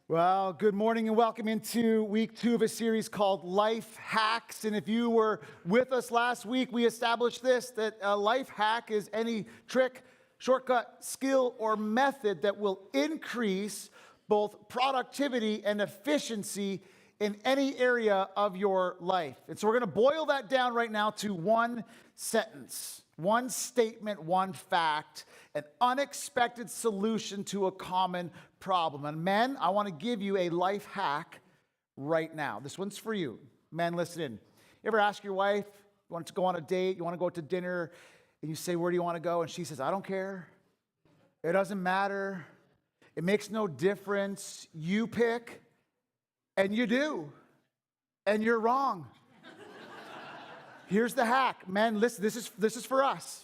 Well, good morning and welcome into week 2 of a series called Life Hacks. And if you were with us last week, we established that a life hack is any trick, shortcut, skill, or method that will increase both productivity and efficiency in any area of your life. And so we're going to boil that down right now to one sentence, one statement, one fact, an unexpected solution to a common problem. And men, I want to give you a life hack right now. This one's for you. Men, listen in. You ever ask your wife, you want to go on a date, you want to go to dinner, and you say, where do you want to go? And she says, I don't care. It doesn't matter. It makes no difference. You pick, and you do. And you're wrong. Here's the hack. Men, listen, this is for us.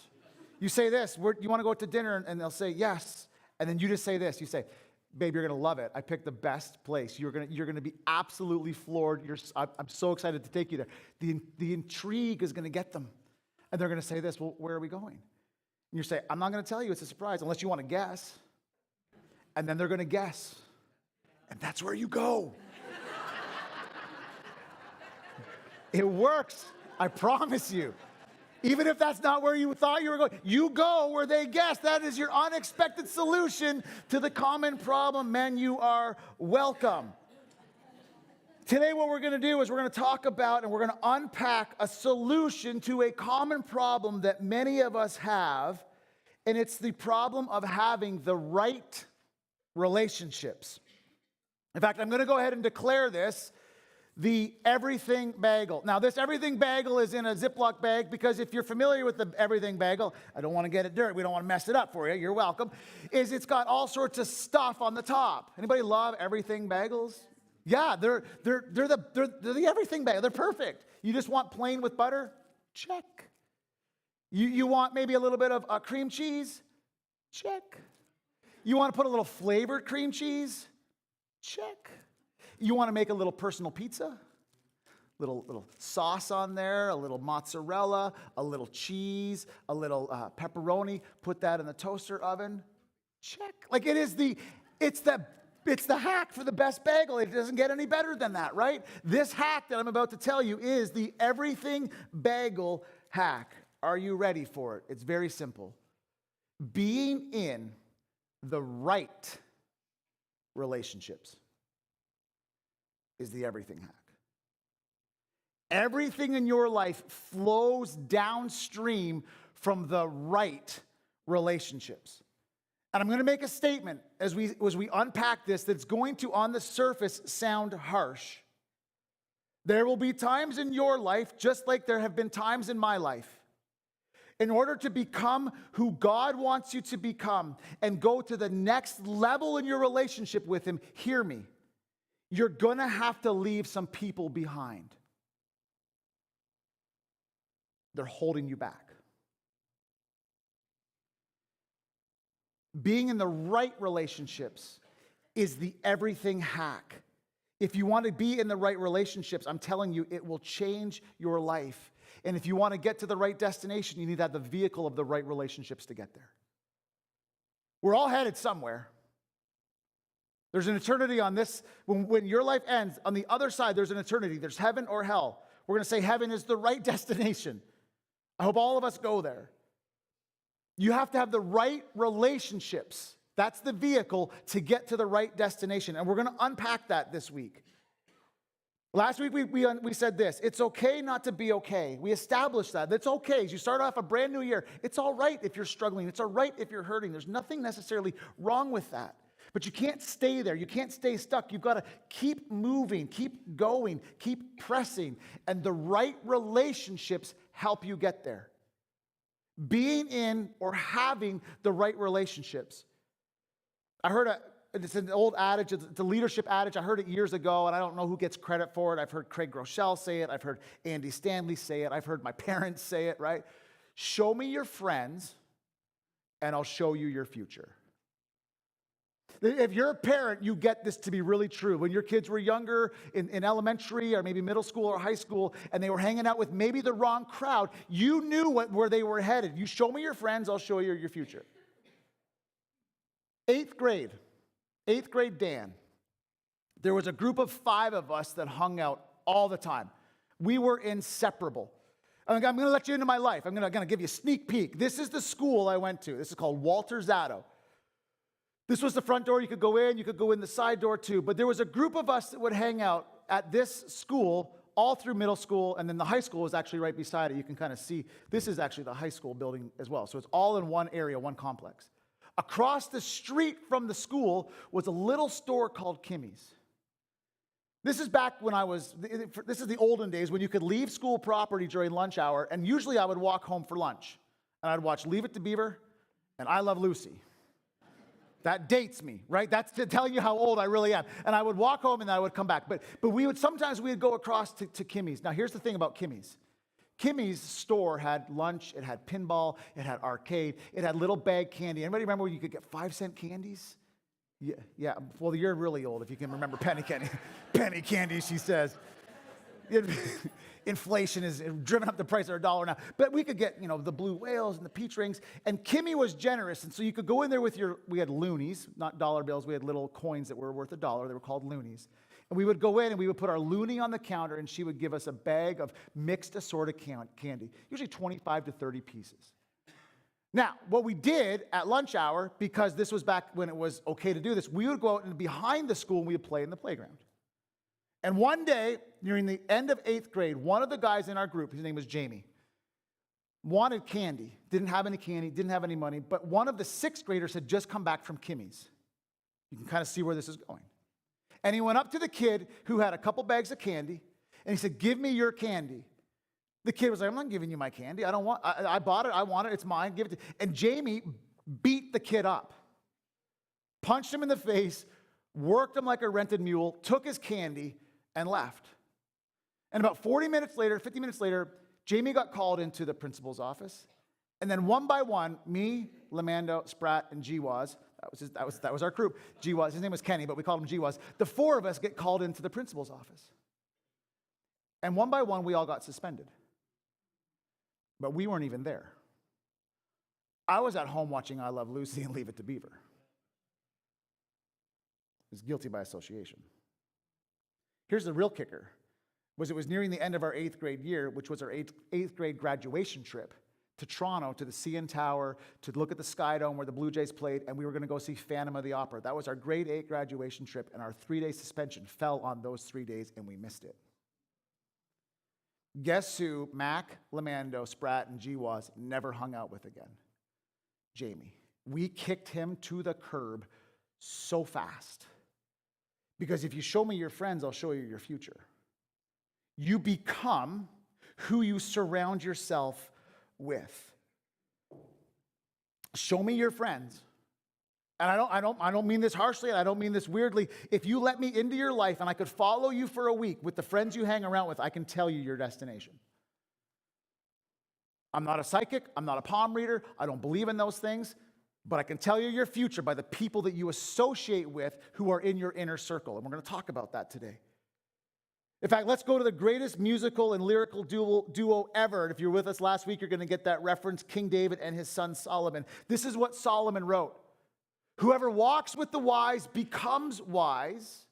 You say this, you want to go to dinner? And they'll say, yes. And then you just say this. You say, babe, you're going to love it. I picked the best place. You're going to be absolutely floored. I'm so excited to take you there. The intrigue is going to get them. And they're going to say this, well, where are we going? And you say, I'm not going to tell you. It's a surprise unless you want to guess. And then they're going to guess. And that's where you go. It works. I promise you. Even if that's not where you thought you were going, you go where they guess. That is your unexpected solution to the common problem. Men, you are welcome. Today, what we're going to do is we're going to talk about and we're going to unpack a solution to a common problem that many of us have, and it's the problem of having the right relationships. In fact, I'm going to go ahead and declare this the everything bagel. Now, this everything bagel is in a Ziploc bag because if you're familiar with the everything bagel, I don't want to get it dirty. We don't want to mess it up for you. You're welcome. It's got all sorts of stuff on the top. Anybody love everything bagels? Yeah, they're the everything bagel. They're perfect. You just want plain with butter? Check. You want maybe a little bit of cream cheese? Check. You want to put a little flavored cream cheese? Check. You want to make a little personal pizza? Little sauce on there, a little mozzarella, a little cheese, a little pepperoni. Put that in the toaster oven. Check. Like it's the hack for the best bagel. It doesn't get any better than that, right? This hack that I'm about to tell you is the everything bagel hack. Are you ready for it? It's very simple. Being in the right relationships is the everything hack. Everything in your life flows downstream from the right relationships. And I'm going to make a statement as we unpack this that's going to, on the surface, sound harsh. There will be times in your life, just like there have been times in my life, in order to become who God wants you to become and go to the next level in your relationship with Him, hear me. You're going to have to leave some people behind. They're holding you back. Being in the right relationships is the everything hack. If you want to be in the right relationships, I'm telling you, it will change your life. And if you want to get to the right destination, you need to have the vehicle of the right relationships to get there. We're all headed somewhere. There's an eternity on this. When your life ends, on the other side, there's an eternity. There's heaven or hell. We're going to say heaven is the right destination. I hope all of us go there. You have to have the right relationships. That's the vehicle to get to the right destination. And we're going to unpack that this week. Last week, we said this. It's okay not to be okay. We established that. It's okay. As you start off a brand new year, it's all right if you're struggling. It's all right if you're hurting. There's nothing necessarily wrong with that. But you can't stay there. You can't stay stuck. You've got to keep moving, keep going, keep pressing. And the right relationships help you get there. Being in or having the right relationships. I heard it's an old adage, it's a leadership adage. I heard it years ago, and I don't know who gets credit for it. I've heard Craig Groeschel say it. I've heard Andy Stanley say it. I've heard my parents say it, right? Show me your friends, and I'll show you your future. If you're a parent, you get this to be really true. When your kids were younger in elementary or maybe middle school or high school, and they were hanging out with maybe the wrong crowd, you knew where they were headed. You show me your friends, I'll show you your future. 8th grade Dan. There was a group of 5 of us that hung out all the time. We were inseparable. I'm going to let you into my life. I'm going to give you a sneak peek. This is the school I went to. This is called Walter Zatto. This was the front door. You could go in the side door too. But there was a group of us that would hang out at this school all through middle school, and then the high school was actually right beside it. You can kind of see, this is actually the high school building as well. So it's all in one area, one complex. Across the street from the school was a little store called Kimmy's. This is back when this is the olden days when you could leave school property during lunch hour, and usually I would walk home for lunch. And I'd watch Leave It to Beaver and I Love Lucy. That dates me, right? That's to tell you how old I really am. And I would walk home and then I would come back. But sometimes we would go across to Kimmy's. Now here's the thing about Kimmy's. Kimmy's store had lunch, it had pinball, it had arcade, it had little bag candy. Anybody remember when you could get 5-cent candies? Yeah. Well, you're really old if you can remember penny candy. Penny candy, she says. Inflation has driven up the price of $1 now. But we could get, the blue whales and the peach rings. And Kimmy was generous. And so you could go in there with we had loonies, not dollar bills. We had little coins that were worth $1. They were called loonies. And we would go in and we would put our loonie on the counter and she would give us a bag of mixed assorted candy, usually 25 to 30 pieces. Now, what we did at lunch hour, because this was back when it was okay to do this, we would go out and behind the school and we would play in the playground. And one day, nearing the end of 8th grade, one of the guys in our group, his name was Jamie, wanted candy. Didn't have any candy, didn't have any money, but one of the 6th graders had just come back from Kimmy's. You can kind of see where this is going. And he went up to the kid who had a couple bags of candy, and he said, "Give me your candy." The kid was like, "I'm not giving you my candy. I bought it. I want it. It's mine. Give it to." And Jamie beat the kid up, punched him in the face, worked him like a rented mule, took his candy, and left. And about 50 minutes later, Jamie got called into the principal's office. And then one by one, me, Lamando, Spratt, and G-Waz, that was our group. G-Waz, his name was Kenny, but we called him G-Waz. The 4 of us get called into the principal's office. And one by one, we all got suspended. But we weren't even there. I was at home watching I Love Lucy and Leave It to Beaver. I was guilty by association. Here's the real kicker. It was nearing the end of our 8th grade year, which was our 8th grade graduation trip to Toronto, to the CN Tower, to look at the Sky Dome where the Blue Jays played, and we were going to go see Phantom of the Opera. That was our grade 8 graduation trip, and our 3-day suspension fell on those 3 days, and we missed it. Guess who Mack, Lamando, Spratt, and G-Waz never hung out with again? Jamie. We kicked him to the curb so fast. Because if you show me your friends, I'll show you your future. You become who you surround yourself with. Show me your friends. And I don't mean this harshly, and I don't mean this weirdly. If you let me into your life and I could follow you for a week with the friends you hang around with, I can tell you your destination. I'm not a psychic. I'm not a palm reader. I don't believe in those things. But I can tell you your future by the people that you associate with who are in your inner circle. And we're going to talk about that today. In fact, let's go to the greatest musical and lyrical duo ever. And if you were with us last week, you're going to get that reference, King David and his son Solomon. This is what Solomon wrote. "Whoever walks with the wise becomes wise,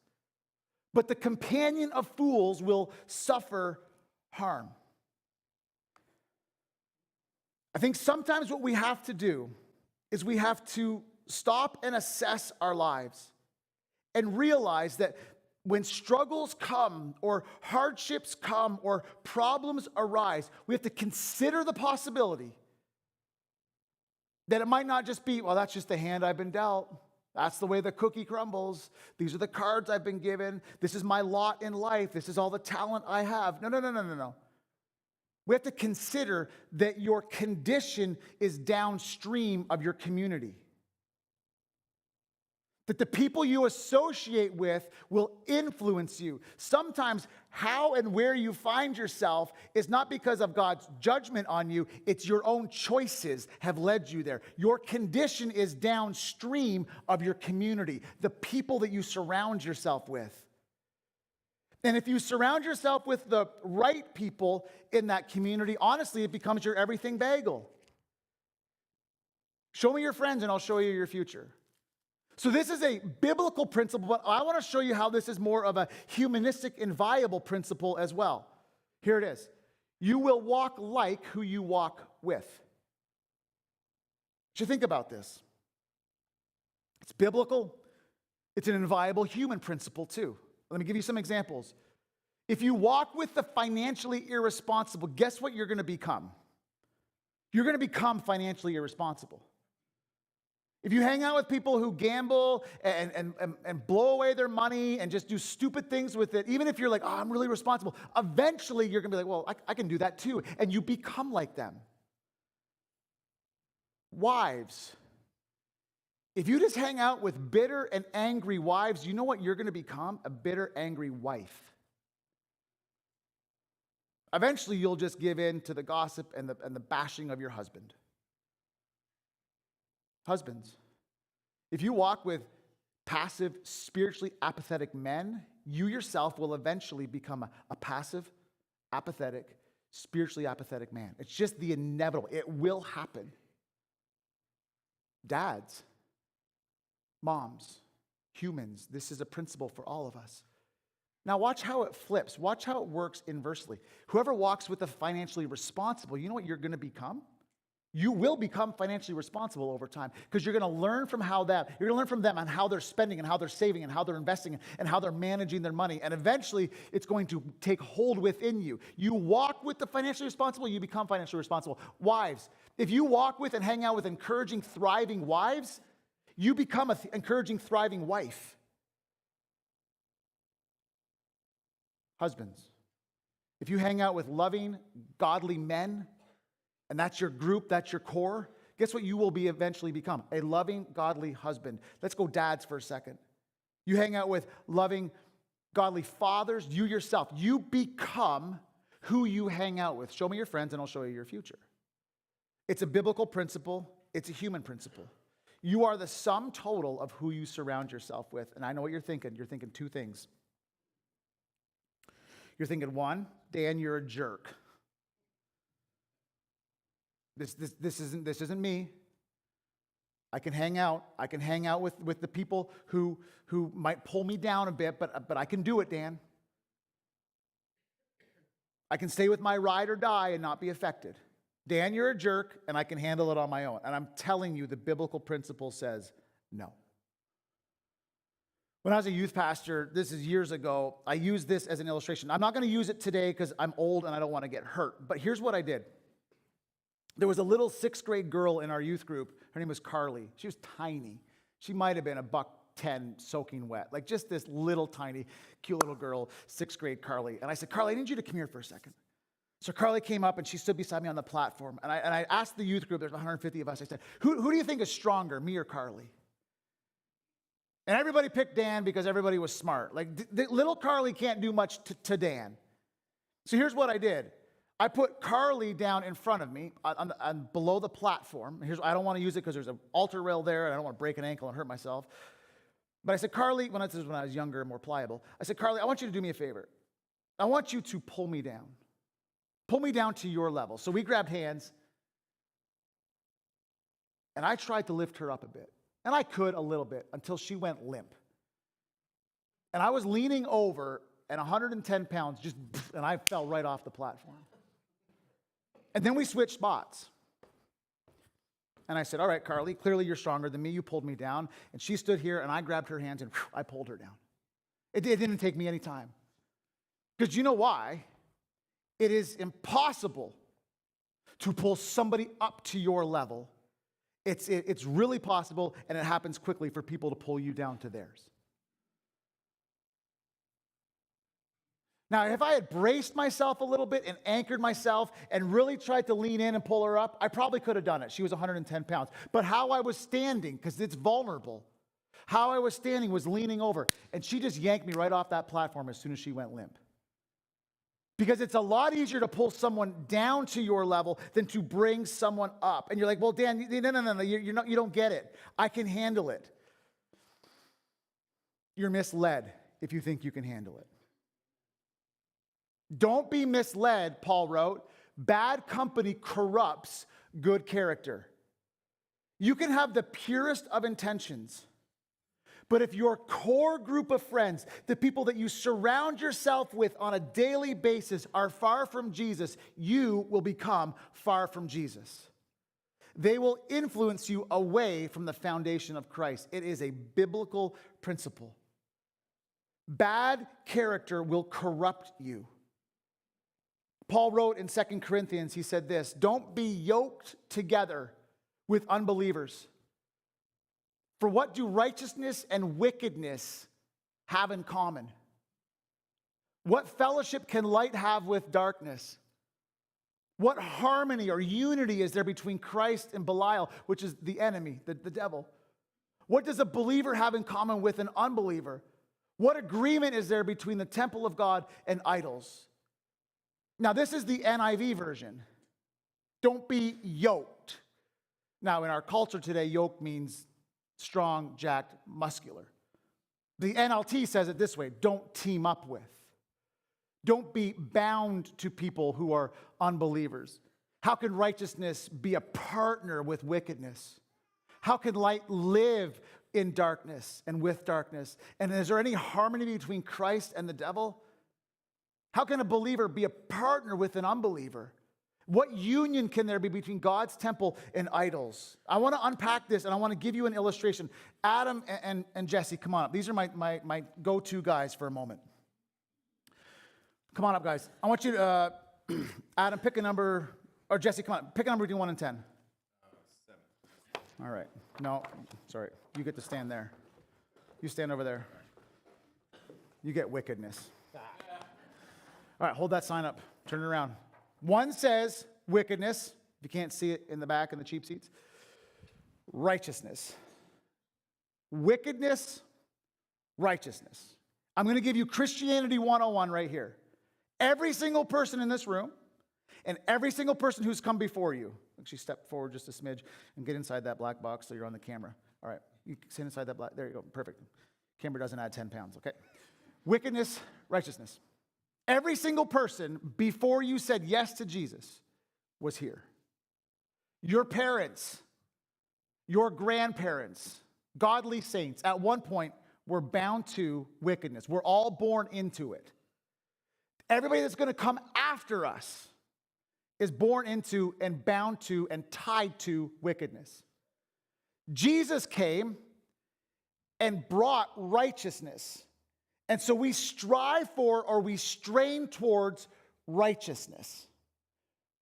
but the companion of fools will suffer harm." I think sometimes what we have to do is we have to stop and assess our lives and realize that when struggles come or hardships come or problems arise, we have to consider the possibility that it might not just be, well, that's just the hand I've been dealt. That's the way the cookie crumbles. These are the cards I've been given. This is my lot in life. This is all the talent I have. No. We have to consider that your condition is downstream of your community. That the people you associate with will influence you. Sometimes how and where you find yourself is not because of God's judgment on you. It's your own choices have led you there. Your condition is downstream of your community, the people that you surround yourself with. And if you surround yourself with the right people in that community, honestly, it becomes your everything bagel. Show me your friends and I'll show you your future. So this is a biblical principle, but I want to show you how this is more of a humanistic and viable principle as well. Here it is. You will walk like who you walk with. You should think about this. It's biblical. It's an inviolable human principle too. Let me give you some examples. If you walk with the financially irresponsible, guess what you're going to become? You're going to become financially irresponsible. If you hang out with people who gamble and blow away their money and just do stupid things with it, even if you're like, oh, I'm really responsible, eventually you're going to be like, well, I can do that too. And you become like them. Wives, if you just hang out with bitter and angry wives, you know what you're going to become? A bitter, angry wife. Eventually, you'll just give in to the gossip and the bashing of your husband. Husbands, if you walk with passive, spiritually apathetic men, you yourself will eventually become a passive, apathetic, spiritually apathetic man. It's just the inevitable. It will happen. Dads, moms, humans, this is a principle for all of us. Now watch how it flips. Watch how it works inversely. Whoever walks with the financially responsible, you know what you're going to become? You will become financially responsible over time because you're going to learn from you're going to learn from them on how they're spending and how they're saving and how they're investing and how they're managing their money. And eventually it's going to take hold within you. You walk with the financially responsible, you become financially responsible. Wives, if you walk with and hang out with encouraging, thriving wives, you become an encouraging, thriving wife. Husbands, if you hang out with loving, godly men, and that's your group, that's your core, guess what you will eventually become? A loving, godly husband. Let's go dads for a second. You hang out with loving, godly fathers, you yourself, you become who you hang out with. Show me your friends and I'll show you your future. It's a biblical principle. It's a human principle. You are the sum total of who you surround yourself with. And I know what you're thinking. You're thinking two things. You're thinking, one, Dan, you're a jerk. This isn't me. I can hang out. I can hang out with the people who might pull me down a bit, but I can do it, Dan. I can stay with my ride or die and not be affected. Dan, you're a jerk, and I can handle it on my own. And I'm telling you, the biblical principle says no. When I was a youth pastor, this is years ago, I used this as an illustration. I'm not going to use it today because I'm old and I don't want to get hurt. But here's what I did. There was a little 6th grade girl in our youth group. Her name was Carly. She was tiny. She might have been a $110 soaking wet. Like just this little tiny, cute little girl, 6th grade Carly. And I said, Carly, I need you to come here for a second. So Carly came up and she stood beside me on the platform. And I asked the youth group, there's 150 of us. I said, who do you think is stronger, me or Carly? And everybody picked Dan because everybody was smart. Like little Carly can't do much to Dan. So here's what I did. I put Carly down in front of me on below the platform. I don't want to use it because there's an altar rail there and I don't want to break an ankle and hurt myself. But I said, Carly, when I was younger and more pliable, I said, Carly, I want you to do me a favor. I want you to pull me down. Pull me down to your level. So we grabbed hands and I tried to lift her up a bit. And I could a little bit until she went limp. And I was leaning over and 110 pounds and I fell right off the platform. And then we switched spots. And I said, all right, Carly, clearly you're stronger than me. You pulled me down. And she stood here and I grabbed her hands and I pulled her down. It didn't take me any time. Because you know why? It is impossible to pull somebody up to your level. It's really possible, and it happens quickly for people to pull you down to theirs. Now, if I had braced myself a little bit and anchored myself and really tried to lean in and pull her up, I probably could have done it. She was 110 pounds. But how I was standing, because it's vulnerable, how I was standing was leaning over, and she just yanked me right off that platform as soon as she went limp. Because it's a lot easier to pull someone down to your level than to bring someone up. And you're like, well, Dan, no, you don't get it. I can handle it. You're misled if you think you can handle it. Don't be misled, Paul wrote. Bad company corrupts good character. You can have the purest of intentions, But if your core group of friends, the people that you surround yourself with on a daily basis, are far from Jesus, you will become far from Jesus. They will influence you away from the foundation of Christ. It is a biblical principle. Bad character will corrupt you. Paul wrote in 2 Corinthians, he said this, don't be yoked together with unbelievers. For what do righteousness and wickedness have in common? What fellowship can light have with darkness? What harmony or unity is there between Christ and Belial, which is the enemy, the devil? What does a believer have in common with an unbeliever? What agreement is there between the temple of God and idols? Now, this is the NIV version. Don't be yoked. Now, in our culture today, yoke means strong, jacked, muscular. The NLT says it this way, don't team up with. Don't be bound to people who are unbelievers. How can righteousness be a partner with wickedness? How can light live in darkness and with darkness? And is there any harmony between Christ and the devil? How can a believer be a partner with an unbeliever? What union can there be between God's temple and idols? I want to unpack this, and I want to give you an illustration. Adam and Jesse, come on up. These are my go-to guys for a moment. Come on up, guys. I want you to, Adam, pick a number, or Jesse, come on, pick a number between 1 and 10. 7. All right. No, sorry. You get to stand there. You stand over there. You get wickedness. All right, hold that sign up. Turn it around. 1 says wickedness. If you can't see it in the back in the cheap seats. Righteousness. Wickedness, righteousness. I'm going to give you Christianity 101 right here. Every single person in this room and every single person who's come before you. Actually, step forward just a smidge and get inside that black box so you're on the camera. All right, you sit inside that black. There you go. Perfect. Camera doesn't add 10 pounds, okay? Wickedness, righteousness. Every single person before you said yes to Jesus was here. Your parents, your grandparents, godly saints, at one point were bound to wickedness. We're all born into it. Everybody that's going to come after us is born into and bound to and tied to wickedness. Jesus came and brought righteousness. And so we strive for or we strain towards righteousness.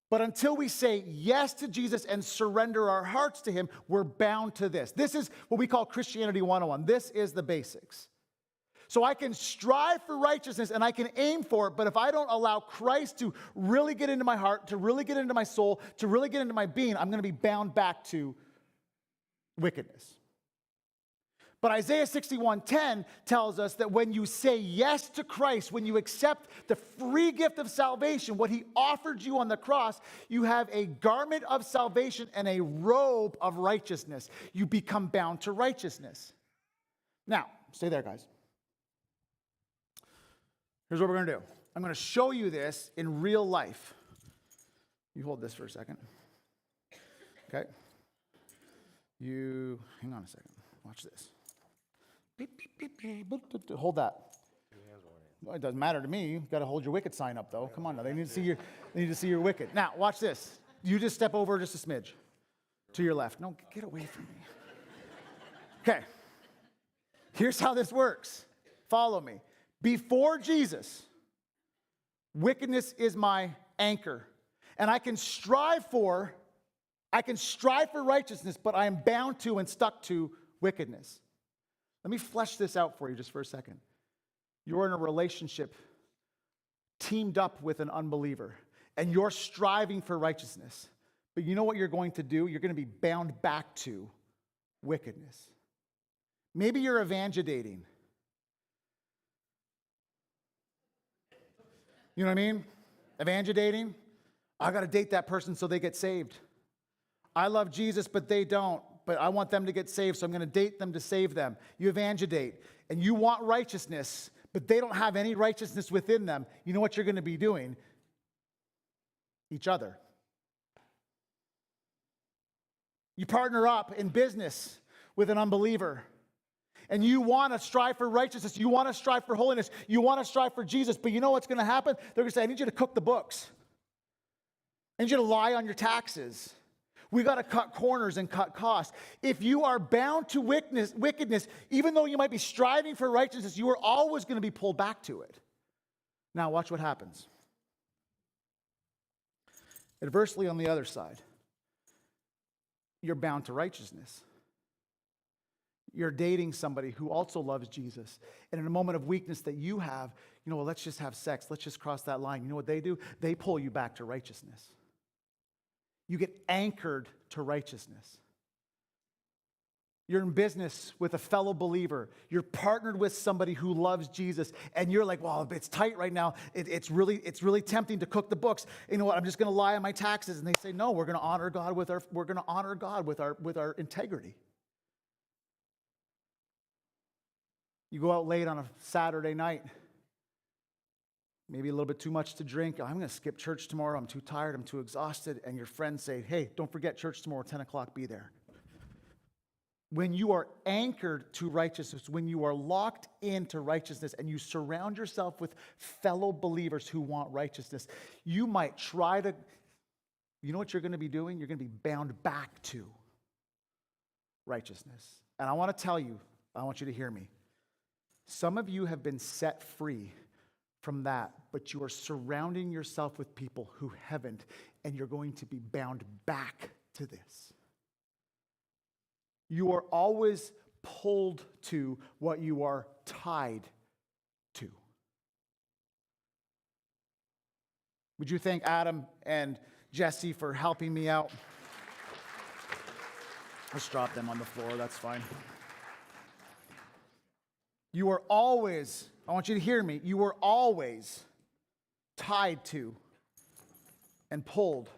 But until we say yes to Jesus and surrender our hearts to him, we're bound to this. This is what we call Christianity 101. This is the basics. So I can strive for righteousness and I can aim for it, but if I don't allow Christ to really get into my heart, to really get into my soul, to really get into my being, I'm going to be bound back to wickedness. But Isaiah 61:10 tells us that when you say yes to Christ, when you accept the free gift of salvation, what he offered you on the cross, you have a garment of salvation and a robe of righteousness. You become bound to righteousness. Now, stay there, guys. Here's what we're going to do. I'm going to show you this in real life. You hold this for a second. Okay? You, hang on a second. Watch this. Beep, beep, beep, beep. Hold that. Well, it doesn't matter to me. You've got to hold your wicked sign up, though. Come on now. They need to see your wicked. Now, watch this. You just step over just a smidge to your left. No, get away from me. Okay. Here's how this works. Follow me. Before Jesus, wickedness is my anchor. And I can strive for righteousness, but I am bound to and stuck to wickedness. Let me flesh this out for you just for a second. You're in a relationship teamed up with an unbeliever, and you're striving for righteousness. But you know what you're going to do? You're going to be bound back to wickedness. Maybe you're evangelidating. You know what I mean? Evangelidating. I got to date that person so they get saved. I love Jesus, but they don't. But I want them to get saved, so I'm going to date them to save them. You evangelidate, and you want righteousness, but they don't have any righteousness within them. You know what you're going to be doing? Each other. You partner up in business with an unbeliever, And you want to strive for righteousness. You want to strive for holiness. You want to strive for Jesus. But you know what's going to happen? They're going to say, I need you to cook the books. I need you to lie on your taxes. We got to cut corners and cut costs. If you are bound to wickedness, even though you might be striving for righteousness, you are always going to be pulled back to it. Now watch what happens. Adversely, on the other side, you're bound to righteousness. You're dating somebody who also loves Jesus. And in a moment of weakness that you have, you know, well, let's just have sex. Let's just cross that line. You know what they do? They pull you back to righteousness. You get anchored to righteousness. You're in business with a fellow believer. You're partnered with somebody who loves Jesus. And you're like, well, it's tight right now. It's really tempting to cook the books. You know what? I'm just going to lie on my taxes. And they say, no, we're going to honor God with our integrity. You go out late on a Saturday night, maybe a little bit too much to drink. I'm going to skip church tomorrow. I'm too tired. I'm too exhausted. And your friends say, hey, don't forget church tomorrow, 10 o'clock, be there. When you are anchored to righteousness, when you are locked into righteousness and you surround yourself with fellow believers who want righteousness, you might try to, you know what you're going to be doing? You're going to be bound back to righteousness. And I want to tell you, I want you to hear me. Some of you have been set free from that, but you are surrounding yourself with people who haven't, and you're going to be bound back to this. You are always pulled to what you are tied to. Would you thank Adam and Jesse for helping me out? Let's drop them on the floor, that's fine. You are always, I want you to hear me, you are always tied to and pulled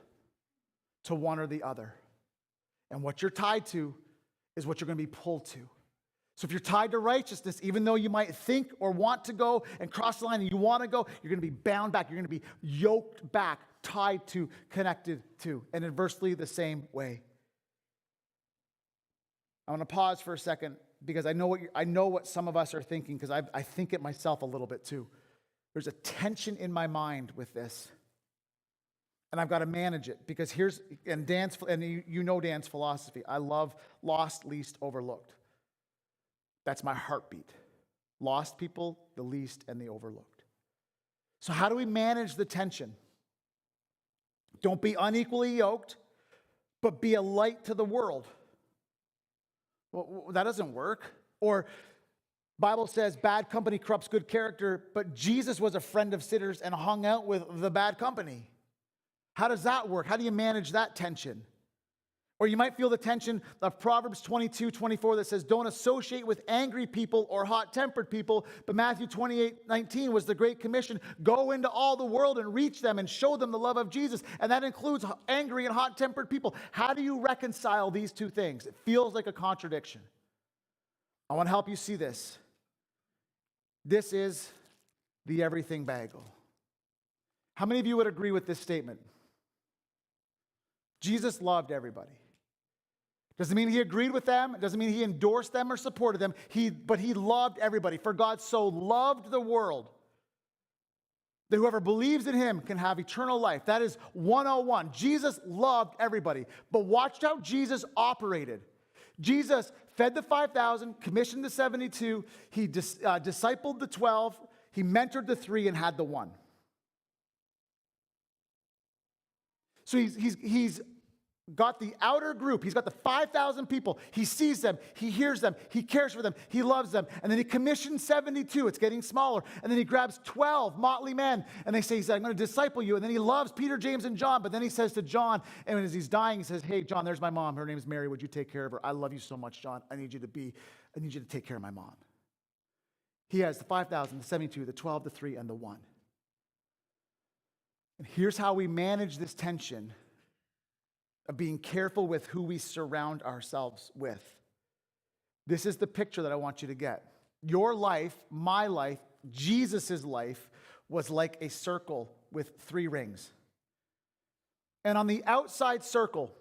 to one or the other. And what you're tied to is what you're going to be pulled to. So if you're tied to righteousness, even though you might think or want to go and cross the line and you want to go, you're going to be bound back. You're going to be yoked back, tied to, connected to, and inversely the same way. I want to pause for a second because I know what some of us are thinking, because I think it myself a little bit too. There's a tension in my mind with this. And I've got to manage it because Dan's philosophy. I love lost, least, overlooked. That's my heartbeat. Lost people, the least, and the overlooked. So how do we manage the tension? Don't be unequally yoked, but be a light to the world. Well, that doesn't work. Or Bible says bad company corrupts good character, but Jesus was a friend of sinners and hung out with the bad company. How does that work? How do you manage that tension? Or you might feel the tension of Proverbs 22:24 that says, don't associate with angry people or hot-tempered people. But Matthew 28:19 was the Great Commission. Go into all the world and reach them and show them the love of Jesus. And that includes angry and hot-tempered people. How do you reconcile these two things? It feels like a contradiction. I want to help you see this. This is the everything bagel. How many of you would agree with this statement? Jesus loved everybody. Doesn't mean he agreed with them. It doesn't mean he endorsed them or supported them. But he loved everybody. For God so loved the world that whoever believes in him can have eternal life. That is 101. Jesus loved everybody. But watch how Jesus operated. Jesus fed the 5,000, commissioned the 72. He discipled the 12. He mentored the 3 and had the 1. So he's got the outer group. He's got the 5,000 people. He sees them. He hears them. He cares for them. He loves them. And then he commissions 72. It's getting smaller. And then he grabs 12 motley men. And he says, I'm going to disciple you. And then he loves Peter, James, and John. But then he says to John, and as he's dying, he says, hey, John, there's my mom. Her name is Mary. Would you take care of her? I love you so much, John. I need you to take care of my mom. He has the 5,000, the 72, the 12, the 3, and the 1. And here's how we manage this tension of being careful with who we surround ourselves with. This is the picture that I want you to get. Your life, my life, Jesus' life was like a circle with 3 rings. And on the outside circle,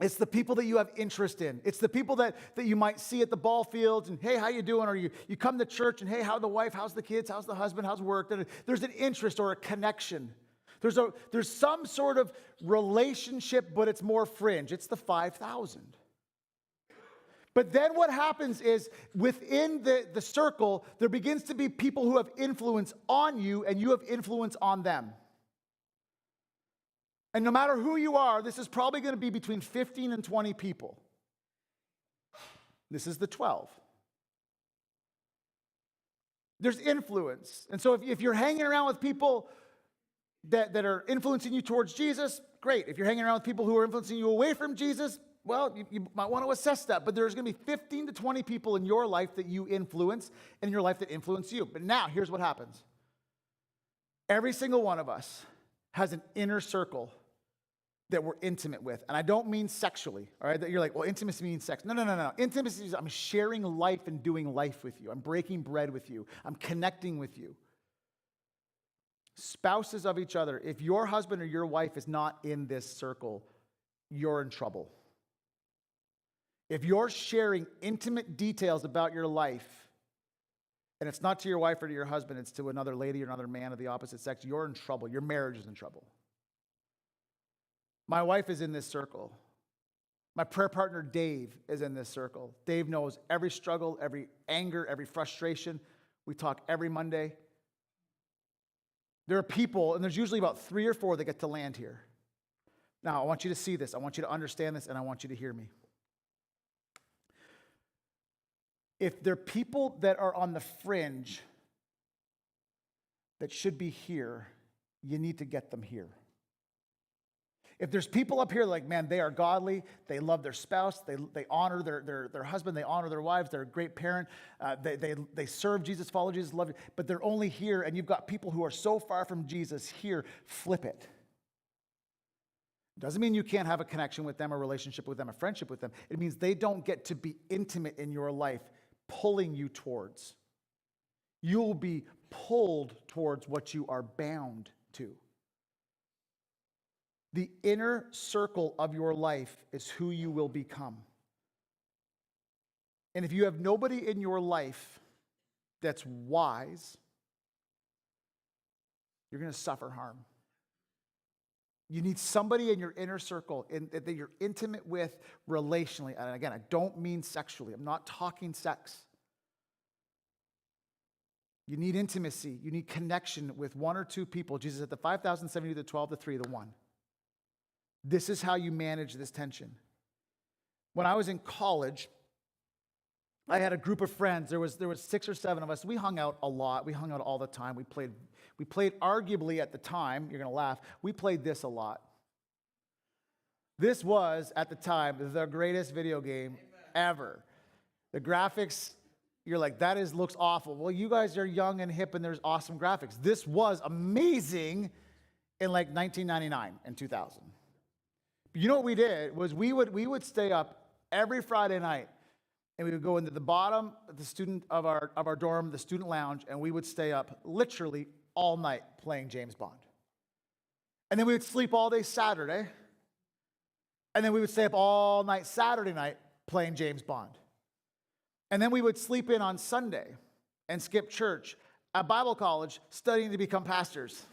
It's the people that you have interest in. It's the people that you might see at the ball fields and, hey, how you doing? Or you come to church and, hey, how's the wife? How's the kids? How's the husband? How's work? There's an interest or a connection. There's some sort of relationship, but it's more fringe. It's the 5,000. But then what happens is within the circle, there begins to be people who have influence on you and you have influence on them. And no matter who you are, this is probably going to be between 15 and 20 people. This is the 12. There's influence. And so if you're hanging around with people that are influencing you towards Jesus, great. If you're hanging around with people who are influencing you away from Jesus, well, you might want to assess that. But there's going to be 15 to 20 people in your life that you influence and in your life that influence you. But now, here's what happens. Every single one of us has an inner circle that we're intimate with. And I don't mean sexually, all right? That you're like, well, intimacy means sex. No. Intimacy is I'm sharing life and doing life with you. I'm breaking bread with you. I'm connecting with you. Spouses of each other, if your husband or your wife is not in this circle, you're in trouble. If you're sharing intimate details about your life, and it's not to your wife or to your husband, it's to another lady or another man of the opposite sex, you're in trouble. Your marriage is in trouble. My wife is in this circle. My prayer partner, Dave, is in this circle. Dave knows every struggle, every anger, every frustration. We talk every Monday. There are people, and there's usually about 3 or 4 that get to land here. Now, I want you to see this. I want you to understand this, and I want you to hear me. If there are people that are on the fringe that should be here, you need to get them here. If there's people up here like, man, they are godly, they love their spouse, they honor their husband, they honor their wives, they're a great parent, they serve Jesus, follow Jesus, love you, but they're only here, and you've got people who are so far from Jesus here, flip it. Doesn't mean you can't have a connection with them, a relationship with them, a friendship with them. It means they don't get to be intimate in your life, pulling you towards. You'll be pulled towards what you are bound to. The inner circle of your life is who you will become. And if you have nobody in your life that's wise, you're going to suffer harm. You need somebody in your inner circle that you're intimate with relationally. And again, I don't mean sexually. I'm not talking sex. You need intimacy. You need connection with 1 or 2 people. Jesus said the 5,000, 70, the 12, the 3, the 1. This is how you manage this tension. When I was in college, I had a group of friends. There was 6 or 7 of us. We hung out a lot. We hung out all the time. We played arguably at the time, you're going to laugh, we played this a lot. This was, at the time, the greatest video game ever. The graphics, you're like, looks awful. Well, you guys are young and hip and there's awesome graphics. This was amazing in like 1999 and 2000. But you know what we did was we would stay up every Friday night and we would go into the bottom of the student of our dorm, the student lounge, and we would stay up literally all night playing James Bond. And then we would sleep all day Saturday. And then we would stay up all night Saturday night playing James Bond. And then we would sleep in on Sunday and skip church at Bible college studying to become pastors.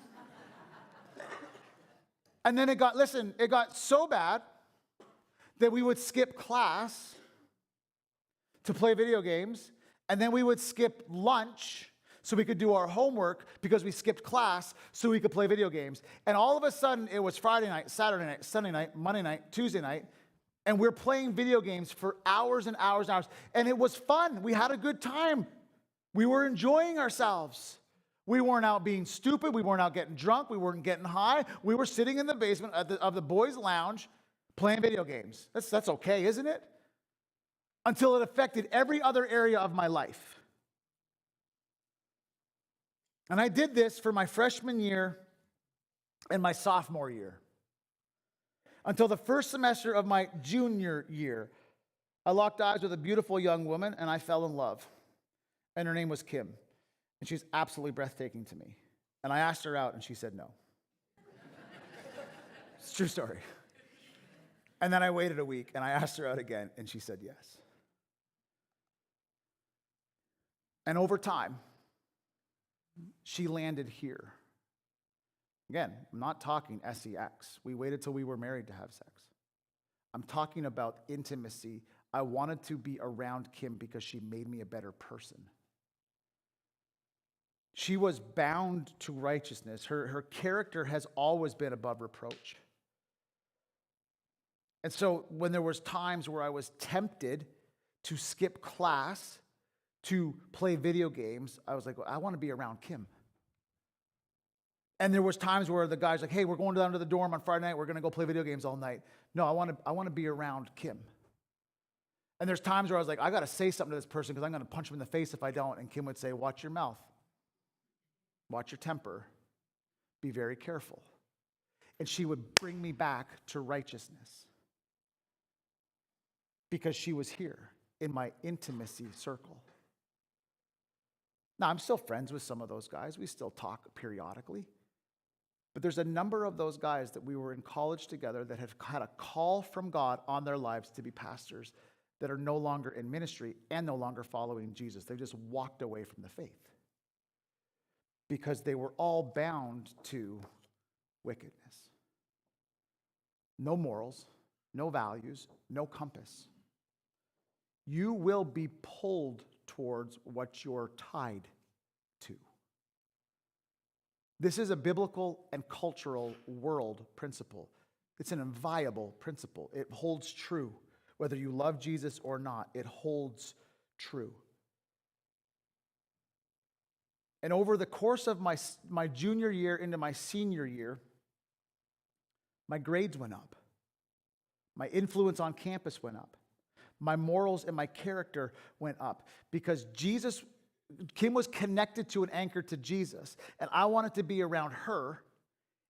And then it got so bad that we would skip class to play video games, and then we would skip lunch so we could do our homework because we skipped class so we could play video games. And all of a sudden, it was Friday night, Saturday night, Sunday night, Monday night, Tuesday night, and we're playing video games for hours and hours and hours. And it was fun. We had a good time. We were enjoying ourselves. We weren't out being stupid. We weren't out getting drunk. We weren't getting high. We were sitting in the basement of the boys' lounge playing video games. That's okay, isn't it? Until it affected every other area of my life. And I did this for my freshman year and my sophomore year. Until the first semester of my junior year, I locked eyes with a beautiful young woman and I fell in love. And her name was Kim. And she's absolutely breathtaking to me. And I asked her out and she said no. It's a true story. And then I waited a week, and I asked her out again, and she said yes. And over time, she landed here. Again, I'm not talking sex. We waited till we were married to have sex. I'm talking about intimacy. I wanted to be around Kim because she made me a better person. She was bound to righteousness. Her character has always been above reproach. And so when there was times where I was tempted to skip class to play video games, I was like, well, I want to be around Kim. And there was times where the guy's like, hey, we're going down to the dorm on Friday night. We're going to go play video games all night. No, I want to be around Kim. And there's times where I was like, I got to say something to this person because I'm going to punch him in the face if I don't. And Kim would say, watch your mouth. Watch your temper. Be very careful. And she would bring me back to righteousness because she was here in my intimacy circle. Now, I'm still friends with some of those guys. We still talk periodically. But there's a number of those guys that we were in college together that have had a call from God on their lives to be pastors that are no longer in ministry and no longer following Jesus. They just walked away from the faith because they were all bound to wickedness. No morals, no values, no compass. You will be pulled towards what you're tied to. This is a biblical and cultural world principle. It's an inviolable principle. It holds true. Whether you love Jesus or not, it holds true. And over the course of my junior year into my senior year, my grades went up. My influence on campus went up. My morals and my character went up because Kim was connected to and anchored to Jesus, and I wanted to be around her,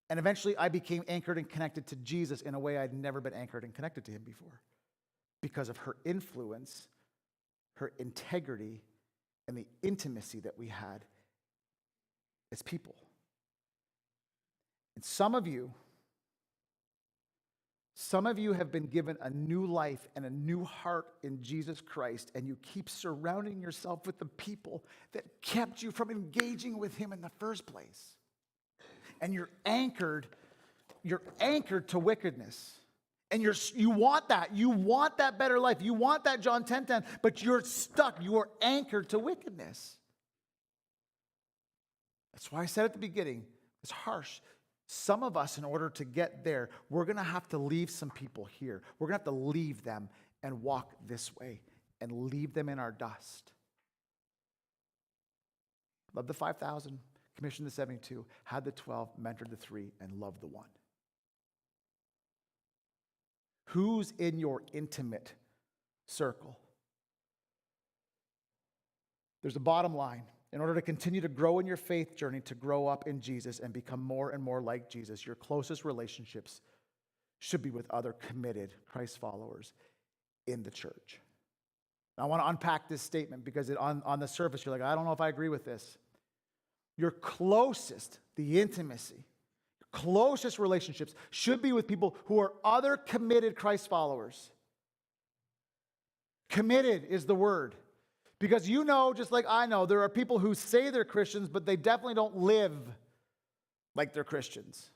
and eventually I became anchored and connected to Jesus in a way I'd never been anchored and connected to him before because of her influence, her integrity, and the intimacy that we had as people. And some of you have been given a new life and a new heart in Jesus Christ, and you keep surrounding yourself with the people that kept you from engaging with him in the first place. And you're anchored to wickedness. And you want that better life. You want that John 10:10, but you're stuck. You are anchored to wickedness. That's why I said at the beginning, it's harsh. Some of us, in order to get there, we're going to have to leave some people here. We're going to have to leave them and walk this way and leave them in our dust. Love the 5,000, commissioned the 72, had the 12, mentored the 3, and loved the 1. Who's in your intimate circle? There's a bottom line. In order to continue to grow in your faith journey, to grow up in Jesus and become more and more like Jesus, your closest relationships should be with other committed Christ followers in the church. Now, I want to unpack this statement because on the surface, you're like, I don't know if I agree with this. Your closest, the intimacy, closest relationships should be with people who are other committed Christ followers. Committed is the word. Because you know, just like I know, there are people who say they're Christians, but they definitely don't live like they're Christians.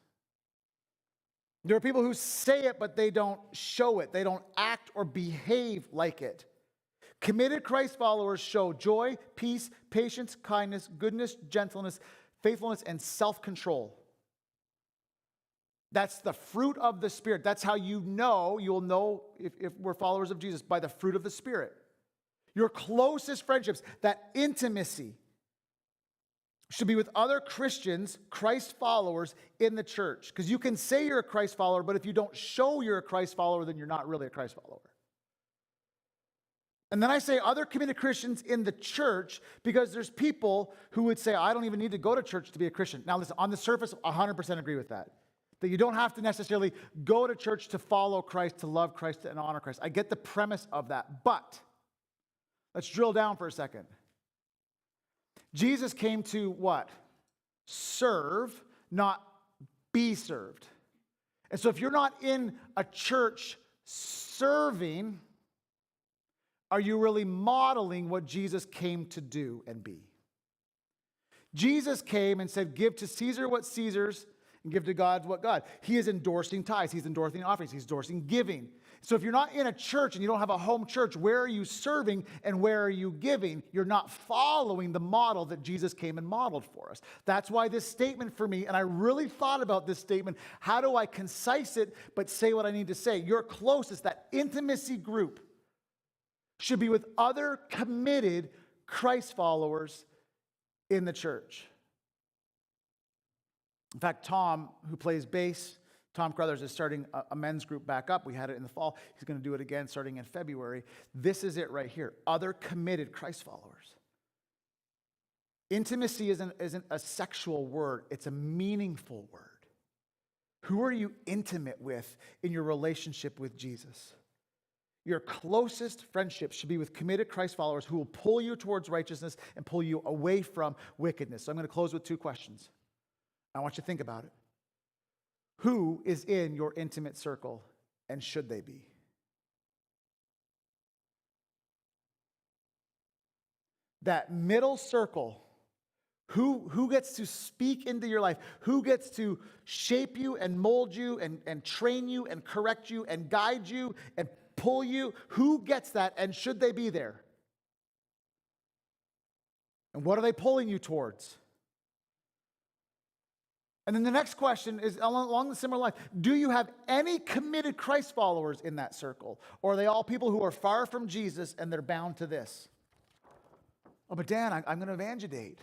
There are people who say it, but they don't show it. They don't act or behave like it. Committed Christ followers show joy, peace, patience, kindness, goodness, gentleness, faithfulness, and self-control. That's the fruit of the Spirit. That's how you'll know if we're followers of Jesus, by the fruit of the Spirit. Your closest friendships, that intimacy, should be with other Christians, Christ followers in the church. Because you can say you're a Christ follower, but if you don't show you're a Christ follower, then you're not really a Christ follower. And then I say other committed Christians in the church because there's people who would say, I don't even need to go to church to be a Christian. Now listen, on the surface, 100% agree with that. That you don't have to necessarily go to church to follow Christ, to love Christ, and honor Christ. I get the premise of that, but let's drill down for a second. Jesus came to what? Serve, not be served. And so if you're not in a church serving, are you really modeling what Jesus came to do and be? Jesus came and said, give to Caesar what Caesar's and give to God what God. He is endorsing tithes. He's endorsing offerings. He's endorsing giving. So if you're not in a church and you don't have a home church, where are you serving and where are you giving? You're not following the model that Jesus came and modeled for us. That's why this statement for me, and I really thought about this statement, how do I concise it but say what I need to say? Your closest, that intimacy group, should be with other committed Christ followers in the church. In fact, Tom, who plays bass, Tom Crothers, is starting a men's group back up. We had it in the fall. He's going to do it again starting in February. This is it right here. Other committed Christ followers. Intimacy isn't a sexual word. It's a meaningful word. Who are you intimate with in your relationship with Jesus? Your closest friendship should be with committed Christ followers who will pull you towards righteousness and pull you away from wickedness. So I'm going to close with 2 questions. I want you to think about it. Who is in your intimate circle, and should they be? That middle circle, who gets to speak into your life? Who gets to shape you and mold you and train you and correct you and guide you and pull you? Who gets that, and should they be there? And what are they pulling you towards? And then the next question is along the similar line. Do you have any committed Christ followers in that circle? Or are they all people who are far from Jesus and they're bound to this? Oh, but Dan, I'm going to evangelate.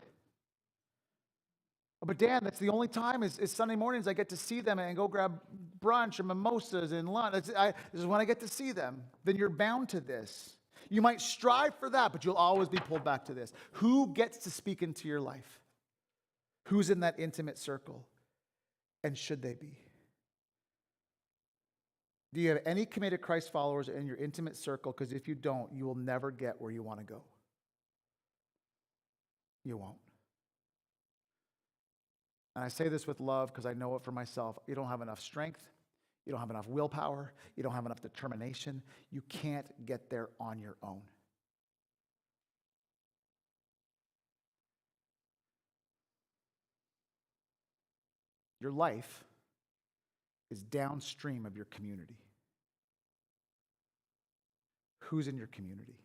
Oh, but Dan, that's the only time is Sunday mornings I get to see them and go grab brunch or mimosas and lunch. This is when I get to see them. Then you're bound to this. You might strive for that, but you'll always be pulled back to this. Who gets to speak into your life? Who's in that intimate circle? And should they be? Do you have any committed Christ followers in your intimate circle? Because if you don't, you will never get where you want to go. You won't. And I say this with love because I know it for myself. You don't have enough strength. You don't have enough willpower. You don't have enough determination. You can't get there on your own. Your life is downstream of your community. Who's in your community?